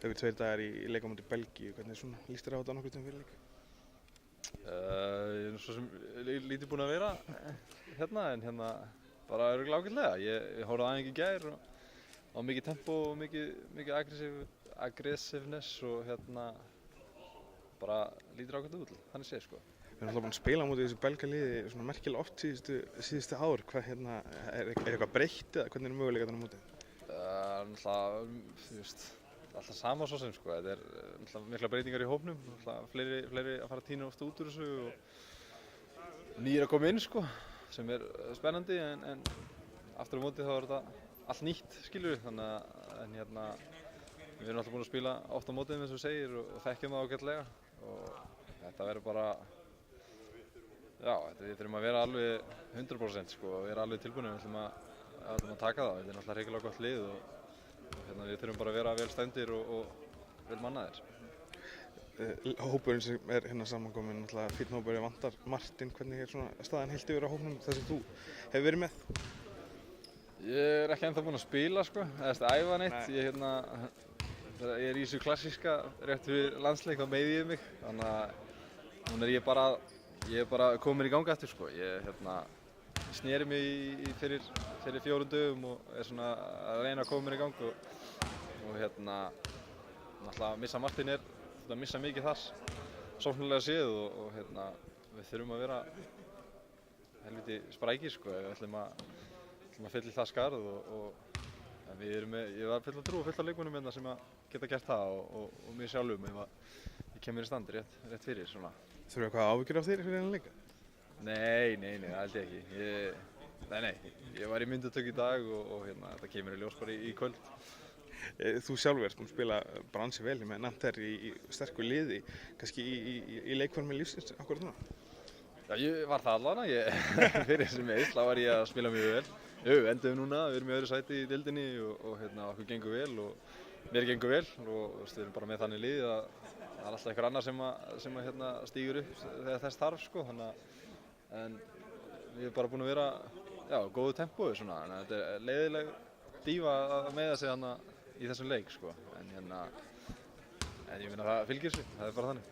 eru 2 dagar í leik á móti Belgíu. Hvernig svona líst þér á þetta nokkuð fyrir leik? Ég er svo sem lítið búinn að vera en bara örugglega ágætlega. Ég horfði á æfingu í gær og á mikið tempó og mikið aggressiveness og bara lítur ágætlega út, þannig séð sko. Við erum alltaf búin að spila á móti þessu belga liði svona merkilega oft síðustu ár. Hvað er eitthvað breytt eða hvernig eru möguleikarnir á móti? Alltaf sama svo sem sko. Þetta er mikla breytingar í hópnum, fleiri að fara að tína oft út úr þessu og nýir að koma inn sko, sem er spennandi en aftur á móti þá er þetta allt nýtt skilur við, þannig að við erum alltaf búin að spila oft á móti eins og segir og þekkjum það ágætlega og þetta verður bara við þurfum að vera alveg 100% sko, og vera alveg tilbúinir, við ætlum að taka það. Þetta er náttúrulega hrigalega gott lið og við þurfum bara að vera vel stæmdir og vel mannaðir. Hópurinn sem er samankominn, náttúrulega fínn hópur, vantar Martin. Hvernig er svona staðan heilt yfir á hópnum þar sem þú hefur verið með? Ég er ekki ennþá búinn að spila sko, eða æfa neitt. Ég er í þessu klassíska rétt fyrir landsleik, þá meiði ég mig, þannig að núna er ég bara komin í ganga aftur sko. Ég sneri mig fyrir 4 dögum og er svona að reyna að koma mér í gang og náttúrulega að missa Martin er að missa mikið þar sóknarlega séð og við þurfum að vera helviti sprækir sko. Við ætlum að fylla í það skarð en ég var full af trú og full af leikmönnum sem að geta gert það og mér sjálfum ef ég kemur í stand rétt fyrir svona. Þurfum við eitthvað áhyggjur af þér fyrir þennan leik? Nei, það held ég ekki. Ég var í myndatöku í dag og þetta kemur í ljós bara í kvöld. Þú sjálfur ert búinn að spila bara ansi vel með Nanterre í sterku liði, kannski í leikformi lífsins akkúrat núna? Já, ég var það allavega, fyrir þessi meiðsl, þá var ég að spila mjög vel. Enduðum núna, við erum í öðru sæti í deildinni og okkur gengur vel og mér gengur vel og við erum bara með þannig lið að það er alltaf einhver annar sem stígur upp þegar þess þarf sko, en við erum bara búin að vera góðu tempói svona, þannig að þetta er leiðileg dýfa að meiða sig í þessum leik sko, en ég meina það fylgir sig, það er bara þannig.